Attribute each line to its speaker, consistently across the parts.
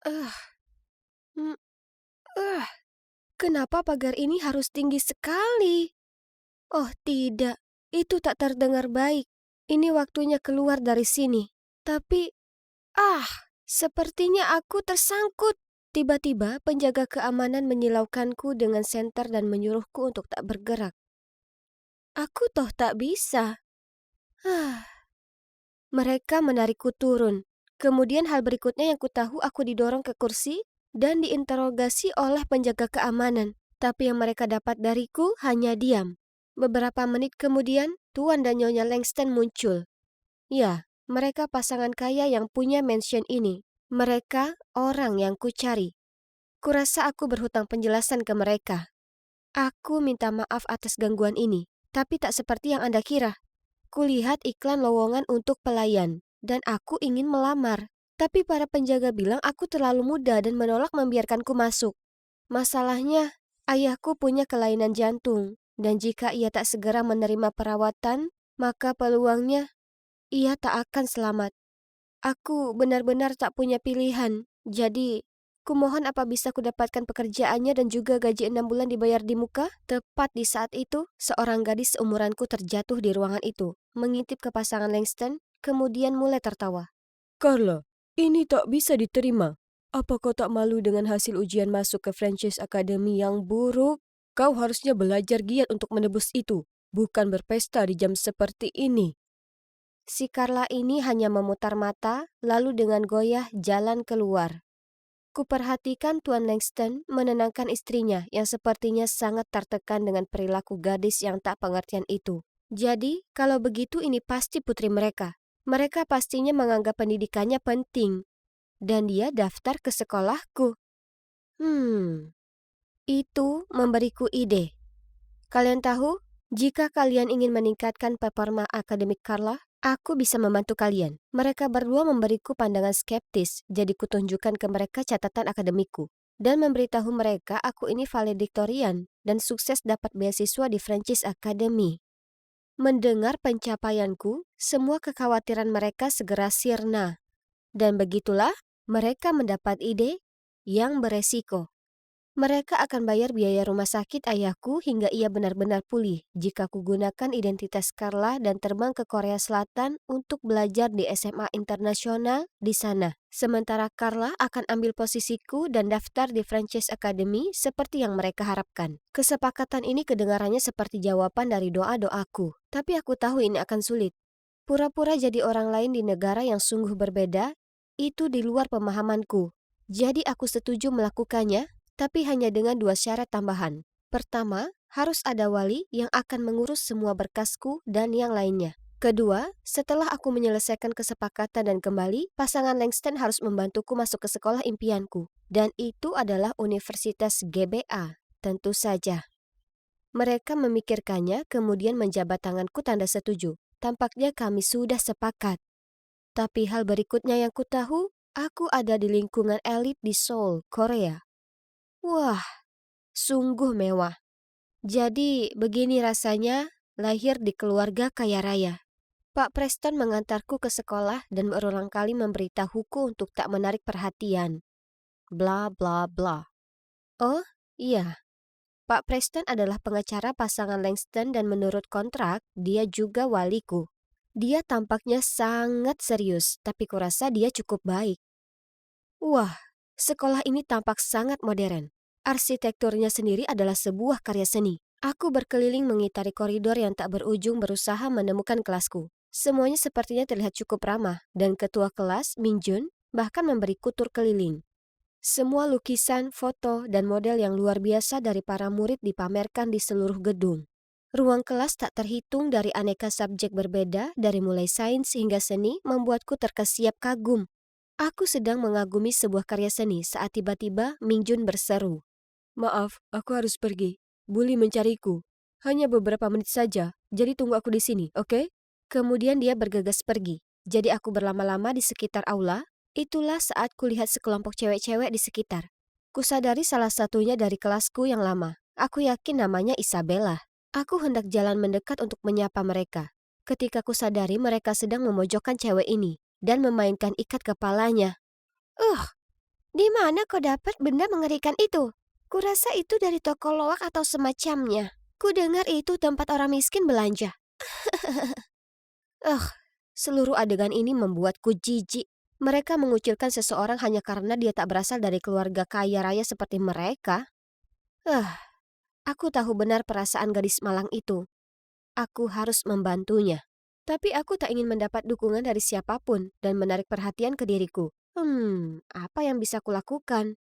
Speaker 1: Ah, hmm, ah, kenapa pagar ini harus tinggi sekali? Oh tidak, itu tak terdengar baik. Ini waktunya keluar dari sini. Tapi, ah, sepertinya aku tersangkut. Tiba-tiba penjaga keamanan menyilaukanku dengan senter dan menyuruhku untuk tak bergerak. Aku toh tak bisa. Mereka menarikku turun. Kemudian hal berikutnya yang kutahu, aku didorong ke kursi dan diinterogasi oleh penjaga keamanan. Tapi yang mereka dapat dariku hanya diam. Beberapa menit kemudian, Tuan dan Nyonya Langston muncul. Ya, mereka pasangan kaya yang punya mansion ini. Mereka orang yang kucari. Kurasa aku berhutang penjelasan ke mereka. Aku minta maaf atas gangguan ini, tapi tak seperti yang Anda kira. Kulihat iklan lowongan untuk pelayan, dan aku ingin melamar. Tapi para penjaga bilang aku terlalu muda dan menolak membiarkanku masuk. Masalahnya, ayahku punya kelainan jantung, dan jika ia tak segera menerima perawatan, maka peluangnya ia tak akan selamat. Aku benar-benar tak punya pilihan, jadi kumohon apa bisa kudapatkan pekerjaannya dan juga gaji 6 bulan dibayar di muka? Tepat di saat itu, seorang gadis seumuranku terjatuh di ruangan itu, mengintip ke pasangan Langston, kemudian mulai tertawa. Carla, ini tak bisa diterima. Apa kau tak malu dengan hasil ujian masuk ke Franchise Academy yang buruk? Kau harusnya belajar giat untuk menebus itu, bukan berpesta di jam seperti ini. Si Carla ini hanya memutar mata, lalu dengan goyah jalan keluar. Kuperhatikan Tuan Langston menenangkan istrinya yang sepertinya sangat tertekan dengan perilaku gadis yang tak pengertian itu. Jadi, kalau begitu ini pasti putri mereka. Mereka pastinya menganggap pendidikannya penting. Dan dia daftar ke sekolahku. Itu memberiku ide. Kalian tahu, jika kalian ingin meningkatkan performa akademik Carla, aku bisa membantu kalian. Mereka berdua memberiku pandangan skeptis, jadi kutunjukkan ke mereka catatan akademikku. Dan memberitahu mereka aku ini valediktorian dan sukses dapat beasiswa di Franchise Academy. Mendengar pencapaianku, semua kekhawatiran mereka segera sirna. Dan begitulah, mereka mendapat ide yang beresiko. Mereka akan bayar biaya rumah sakit ayahku hingga ia benar-benar pulih jika kugunakan identitas Carla dan terbang ke Korea Selatan untuk belajar di SMA internasional di sana. Sementara Carla akan ambil posisiku dan daftar di Franchise Academy seperti yang mereka harapkan. Kesepakatan ini kedengarannya seperti jawaban dari doa-doaku, tapi aku tahu ini akan sulit. Pura-pura jadi orang lain di negara yang sungguh berbeda, itu di luar pemahamanku. Jadi aku setuju melakukannya, tapi hanya dengan 2 syarat tambahan. Pertama, harus ada wali yang akan mengurus semua berkasku dan yang lainnya. Kedua, setelah aku menyelesaikan kesepakatan dan kembali, pasangan Langston harus membantuku masuk ke sekolah impianku. Dan itu adalah Universitas GBA, tentu saja. Mereka memikirkannya kemudian menjabat tanganku tanda setuju. Tampaknya kami sudah sepakat. Tapi hal berikutnya yang kutahu, aku ada di lingkungan elit di Seoul, Korea. Wah, sungguh mewah. Jadi begini rasanya lahir di keluarga kaya raya. Pak Preston mengantarku ke sekolah dan berulang kali memberitahuku untuk tak menarik perhatian. Bla bla bla. Oh, iya. Pak Preston adalah pengacara pasangan Langston dan menurut kontrak, dia juga waliku. Dia tampaknya sangat serius, tapi kurasa dia cukup baik. Wah, sekolah ini tampak sangat modern. Arsitekturnya sendiri adalah sebuah karya seni. Aku berkeliling mengitari koridor yang tak berujung berusaha menemukan kelasku. Semuanya sepertinya terlihat cukup ramah, dan ketua kelas, Min Jun, bahkan memberiku tur keliling. Semua lukisan, foto, dan model yang luar biasa dari para murid dipamerkan di seluruh gedung. Ruang kelas tak terhitung dari aneka subjek berbeda, dari mulai sains hingga seni, membuatku terkesiap kagum. Aku sedang mengagumi sebuah karya seni saat tiba-tiba Min Jun berseru. Maaf, aku harus pergi. Bully mencariku. Hanya beberapa menit saja, jadi tunggu aku di sini, oke? Kemudian dia bergegas pergi. Jadi aku berlama-lama di sekitar aula. Itulah saat kulihat sekelompok cewek-cewek di sekitar. Kusadari salah satunya dari kelasku yang lama. Aku yakin namanya Isabella. Aku hendak jalan mendekat untuk menyapa mereka. Ketika kusadari mereka sedang memojokkan cewek ini dan memainkan ikat kepalanya. Di mana kau dapat benda mengerikan itu? Kurasa itu dari toko loak atau semacamnya. Ku dengar itu tempat orang miskin belanja. Seluruh adegan ini membuatku jijik. Mereka mengucilkan seseorang hanya karena dia tak berasal dari keluarga kaya raya seperti mereka. Aku tahu benar perasaan gadis malang itu. Aku harus membantunya. Tapi aku tak ingin mendapat dukungan dari siapapun dan menarik perhatian ke diriku. Apa yang bisa kulakukan?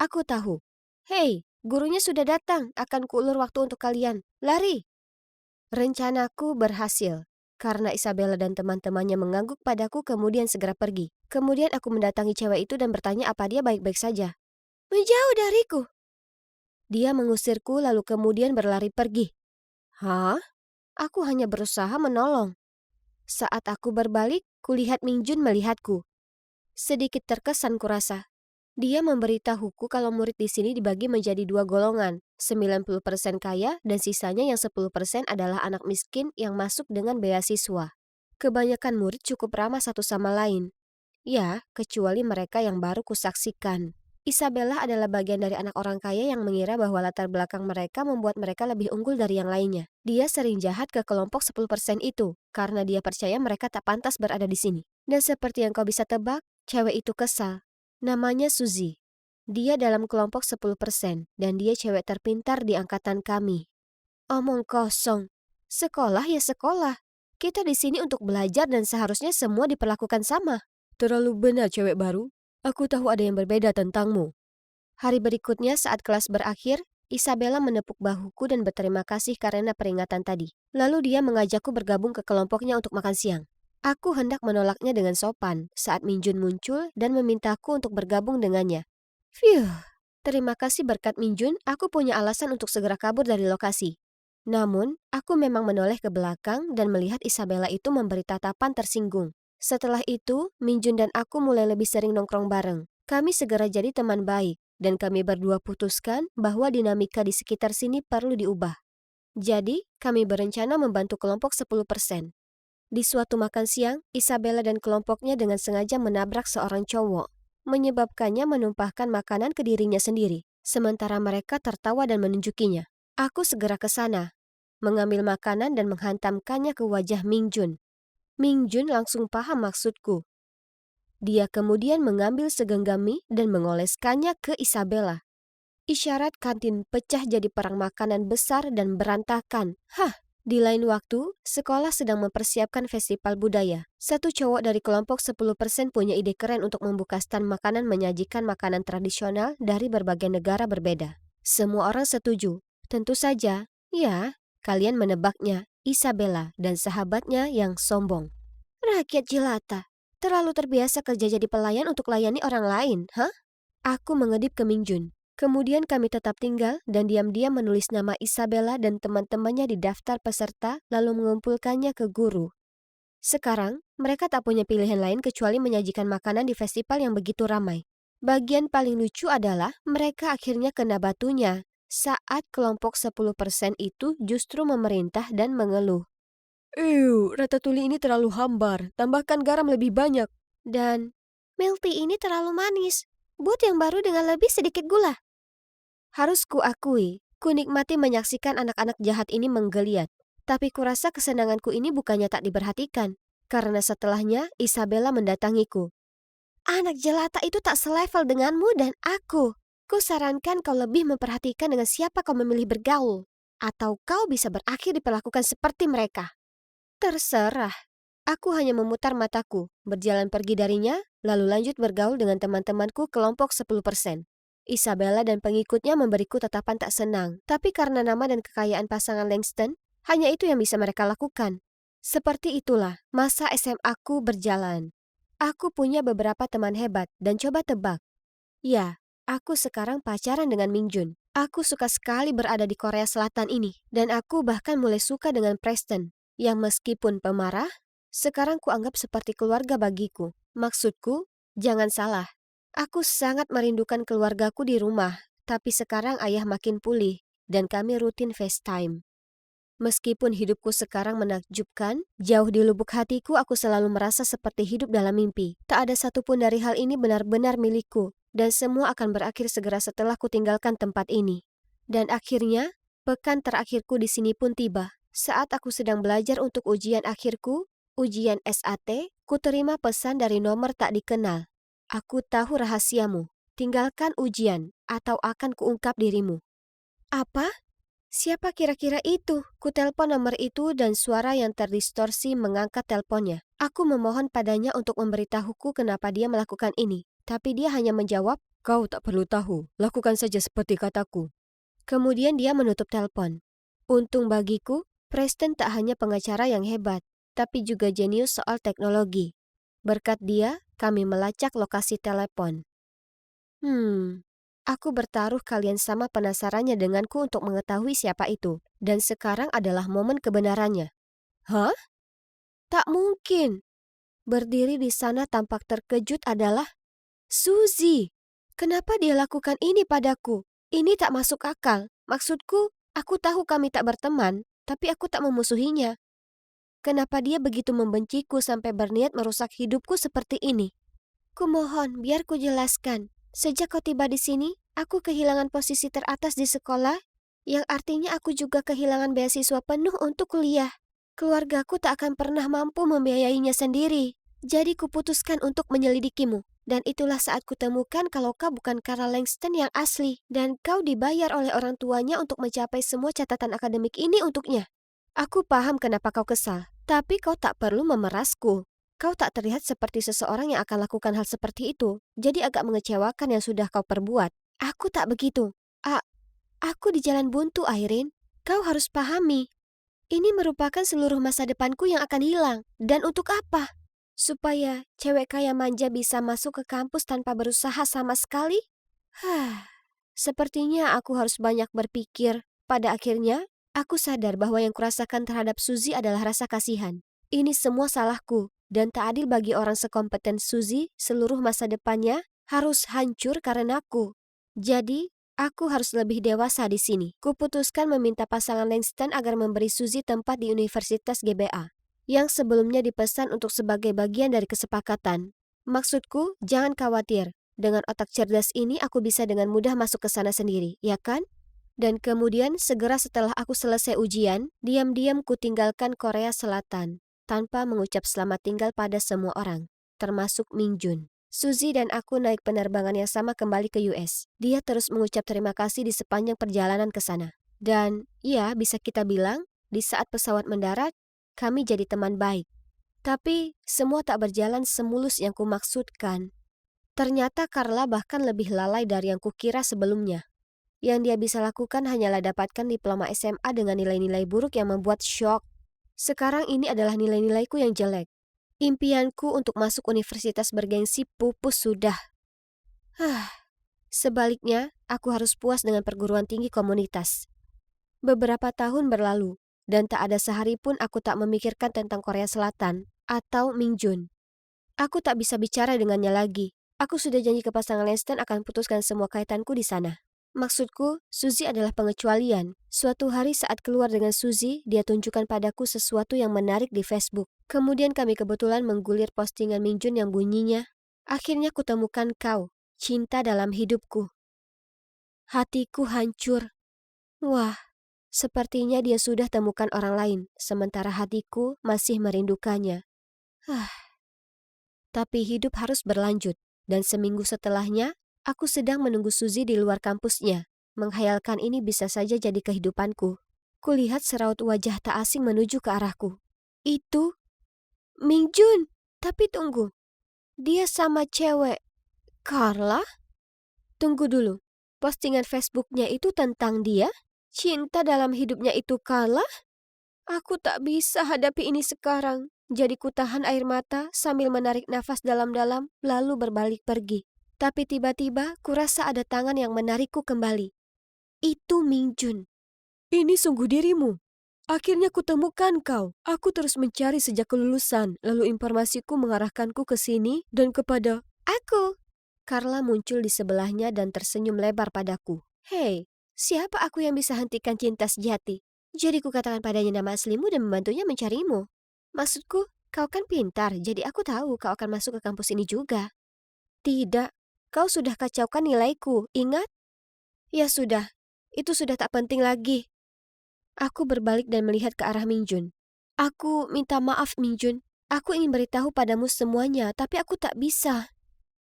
Speaker 1: Aku tahu. Hei, gurunya sudah datang. Akan kuulur waktu untuk kalian. Lari! Rencanaku berhasil. Karena Isabella dan teman-temannya mengangguk padaku kemudian segera pergi. Kemudian aku mendatangi cewek itu dan bertanya apa dia baik-baik saja. Menjauh dariku. Dia mengusirku lalu kemudian berlari pergi. Hah? Aku hanya berusaha menolong. Saat aku berbalik, kulihat Mingjun melihatku. Sedikit terkesan kurasa. Dia memberitahuku kalau murid di sini dibagi menjadi 2 golongan, 90% kaya dan sisanya yang 10% adalah anak miskin yang masuk dengan beasiswa. Kebanyakan murid cukup ramah satu sama lain. Ya, kecuali mereka yang baru kusaksikan. Isabella adalah bagian dari anak orang kaya yang mengira bahwa latar belakang mereka membuat mereka lebih unggul dari yang lainnya. Dia sering jahat ke kelompok 10% itu, karena dia percaya mereka tak pantas berada di sini. Dan seperti yang kau bisa tebak, cewek itu kesal. Namanya Suzy. Dia dalam kelompok 10% dan dia cewek terpintar di angkatan kami. Omong kosong. Sekolah ya sekolah. Kita di sini untuk belajar dan seharusnya semua diperlakukan sama. Terlalu benar cewek baru. Aku tahu ada yang berbeda tentangmu. Hari berikutnya saat kelas berakhir, Isabella menepuk bahuku dan berterima kasih karena peringatan tadi. Lalu dia mengajakku bergabung ke kelompoknya untuk makan siang. Aku hendak menolaknya dengan sopan saat Minjun muncul dan memintaku untuk bergabung dengannya. Terima kasih berkat Minjun, aku punya alasan untuk segera kabur dari lokasi. Namun, aku memang menoleh ke belakang dan melihat Isabella itu memberi tatapan tersinggung. Setelah itu, Minjun dan aku mulai lebih sering nongkrong bareng. Kami segera jadi teman baik, dan kami berdua putuskan bahwa dinamika di sekitar sini perlu diubah. Jadi, kami berencana membantu kelompok 10%. Di suatu makan siang, Isabella dan kelompoknya dengan sengaja menabrak seorang cowok, menyebabkannya menumpahkan makanan ke dirinya sendiri, sementara mereka tertawa dan menunjukinya. Aku segera ke sana, mengambil makanan dan menghantamkannya ke wajah Mingjun. Mingjun langsung paham maksudku. Dia kemudian mengambil segenggam mie dan mengoleskannya ke Isabella. Isyarat kantin pecah jadi perang makanan besar dan berantakan. Di lain waktu, sekolah sedang mempersiapkan festival budaya. Satu cowok dari kelompok 10% punya ide keren untuk membuka stand makanan menyajikan makanan tradisional dari berbagai negara berbeda. Semua orang setuju. Tentu saja, ya, kalian menebaknya, Isabella dan sahabatnya yang sombong. Rakyat jelata, terlalu terbiasa kerja jadi pelayan untuk layani orang lain, Aku mengedip ke Mingjun. Kemudian kami tetap tinggal dan diam-diam menulis nama Isabella dan teman-temannya di daftar peserta lalu mengumpulkannya ke guru. Sekarang, mereka tak punya pilihan lain kecuali menyajikan makanan di festival yang begitu ramai. Bagian paling lucu adalah mereka akhirnya kena batunya saat kelompok 10% itu justru memerintah dan mengeluh. Ratatouille ini terlalu hambar, tambahkan garam lebih banyak. Dan, milk tea ini terlalu manis, buat yang baru dengan lebih sedikit gula. Harus kuakui, ku nikmati menyaksikan anak-anak jahat ini menggeliat. Tapi kurasa kesenanganku ini bukannya tak diperhatikan, karena setelahnya Isabella mendatangiku. Anak jelata itu tak selevel denganmu dan aku. Ku sarankan kau lebih memperhatikan dengan siapa kau memilih bergaul. Atau kau bisa berakhir diperlakukan seperti mereka. Terserah. Aku hanya memutar mataku, berjalan pergi darinya, lalu lanjut bergaul dengan teman-temanku kelompok 10%. Isabella dan pengikutnya memberiku tatapan tak senang, tapi karena nama dan kekayaan pasangan Langston, hanya itu yang bisa mereka lakukan. Seperti itulah masa SMA-ku berjalan. Aku punya beberapa teman hebat dan coba tebak. Ya, aku sekarang pacaran dengan Mingjun. Aku suka sekali berada di Korea Selatan ini, dan aku bahkan mulai suka dengan Preston, yang meskipun pemarah, sekarang kuanggap seperti keluarga bagiku. Maksudku, jangan salah. Aku sangat merindukan keluargaku di rumah, tapi sekarang ayah makin pulih dan kami rutin FaceTime. Meskipun hidupku sekarang menakjubkan, jauh di lubuk hatiku aku selalu merasa seperti hidup dalam mimpi. Tak ada satupun dari hal ini benar-benar milikku, dan semua akan berakhir segera setelah kutinggalkan tempat ini. Dan akhirnya, pekan terakhirku di sini pun tiba. Saat aku sedang belajar untuk ujian akhirku, ujian SAT, kuterima pesan dari nomor tak dikenal. Aku tahu rahasiamu. Tinggalkan ujian, atau akan kuungkap dirimu. Apa? Siapa kira-kira itu? Kutelepon nomor itu dan suara yang terdistorsi mengangkat teleponnya. Aku memohon padanya untuk memberitahuku kenapa dia melakukan ini. Tapi dia hanya menjawab, "Kau tak perlu tahu, lakukan saja seperti kataku." Kemudian dia menutup telepon. Untung bagiku, Preston tak hanya pengacara yang hebat, tapi juga jenius soal teknologi. Berkat dia, kami melacak lokasi telepon. Aku bertaruh kalian sama penasarannya denganku untuk mengetahui siapa itu. Dan sekarang adalah momen kebenarannya. Hah? Tak mungkin. Berdiri di sana tampak terkejut adalah Suzy. Kenapa dia lakukan ini padaku? Ini tak masuk akal. Maksudku, aku tahu kami tak berteman, tapi aku tak memusuhinya. Kenapa dia begitu membenciku sampai berniat merusak hidupku seperti ini? Kumohon, biar ku jelaskan. Sejak kau tiba di sini, aku kehilangan posisi teratas di sekolah, yang artinya aku juga kehilangan beasiswa penuh untuk kuliah. Keluargaku tak akan pernah mampu membiayainya sendiri. Jadi kuputuskan untuk menyelidikimu. Dan itulah saat kutemukan kalau kau bukan Carla Langston yang asli. Dan kau dibayar oleh orang tuanya untuk mencapai semua catatan akademik ini untuknya. Aku paham kenapa kau kesal, tapi kau tak perlu memerasku. Kau tak terlihat seperti seseorang yang akan lakukan hal seperti itu. Jadi agak mengecewakan yang sudah kau perbuat. Aku tak begitu. Aku di jalan buntu, Irene. Kau harus pahami. Ini merupakan seluruh masa depanku yang akan hilang. Dan untuk apa? Supaya cewek kaya manja bisa masuk ke kampus tanpa berusaha sama sekali? Sepertinya aku harus banyak berpikir. Pada akhirnya, aku sadar bahwa yang kurasakan terhadap Suzy adalah rasa kasihan. Ini semua salahku. Dan tak adil bagi orang sekompeten Suzy, seluruh masa depannya harus hancur karenaku. Jadi, aku harus lebih dewasa di sini. Kuputuskan meminta pasangan Langston agar memberi Suzy tempat di Universitas GBA, yang sebelumnya dipesan untuk sebagai bagian dari kesepakatan. Maksudku, jangan khawatir. Dengan otak cerdas ini aku bisa dengan mudah masuk ke sana sendiri, ya kan? Dan kemudian segera setelah aku selesai ujian, diam-diam kutinggalkan Korea Selatan. Tanpa mengucap selamat tinggal pada semua orang, termasuk Mingjun. Suzy dan aku naik penerbangan yang sama kembali ke US. Dia terus mengucap terima kasih di sepanjang perjalanan ke sana. Dan, ya bisa kita bilang, di saat pesawat mendarat, kami jadi teman baik. Tapi, semua tak berjalan semulus yang kumaksudkan. Ternyata Carla bahkan lebih lalai dari yang kukira sebelumnya. Yang dia bisa lakukan hanyalah dapatkan diploma SMA dengan nilai-nilai buruk yang membuat syok. Sekarang ini adalah nilai-nilaiku yang jelek. Impianku untuk masuk universitas bergengsi pupus sudah. Sebaliknya, aku harus puas dengan perguruan tinggi komunitas. Beberapa tahun berlalu, dan tak ada sehari pun aku tak memikirkan tentang Korea Selatan atau Mingjun. Aku tak bisa bicara dengannya lagi. Aku sudah janji ke pasangan Langston akan putuskan semua kaitanku di sana. Maksudku, Suzy adalah pengecualian. Suatu hari saat keluar dengan Suzy, dia tunjukkan padaku sesuatu yang menarik di Facebook. Kemudian kami kebetulan menggulir postingan Mingjun yang bunyinya, "Akhirnya kutemukan kau, cinta dalam hidupku." Hatiku hancur. Wah, sepertinya dia sudah temukan orang lain, sementara hatiku masih merindukannya. Tapi hidup harus berlanjut, dan seminggu setelahnya, aku sedang menunggu Suzy di luar kampusnya. Menghayalkan ini bisa saja jadi kehidupanku. Kulihat seraut wajah tak asing menuju ke arahku. Itu Mingjun. Tapi tunggu. Dia sama cewek Carla? Tunggu dulu. Postingan Facebooknya itu tentang dia? Cinta dalam hidupnya itu Carla? Aku tak bisa hadapi ini sekarang. Jadi kutahan air mata sambil menarik nafas dalam-dalam lalu berbalik pergi. Tapi tiba-tiba kurasa ada tangan yang menarikku kembali. Itu Mingjun. Ini sungguh dirimu. Akhirnya kutemukan kau. Aku terus mencari sejak kelulusan, lalu informasiku mengarahkanku ke sini dan kepada aku. Carla muncul di sebelahnya dan tersenyum lebar padaku. Hei, siapa aku yang bisa hentikan cinta sejati? Jadi kukatakan padanya nama aslimu dan membantunya mencarimu. Maksudku, kau kan pintar, jadi aku tahu kau akan masuk ke kampus ini juga. Tidak, kau sudah kacaukan nilaiku, ingat? Ya sudah, itu sudah tak penting lagi. Aku berbalik dan melihat ke arah Mingjun. Aku minta maaf, Mingjun. Aku ingin beritahu padamu semuanya, tapi aku tak bisa.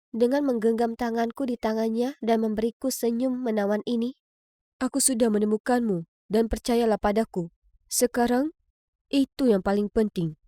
Speaker 1: Dengan menggenggam tanganku di tangannya dan memberiku senyum menawan ini, aku sudah menemukanmu dan percayalah padaku. Sekarang, itu yang paling penting.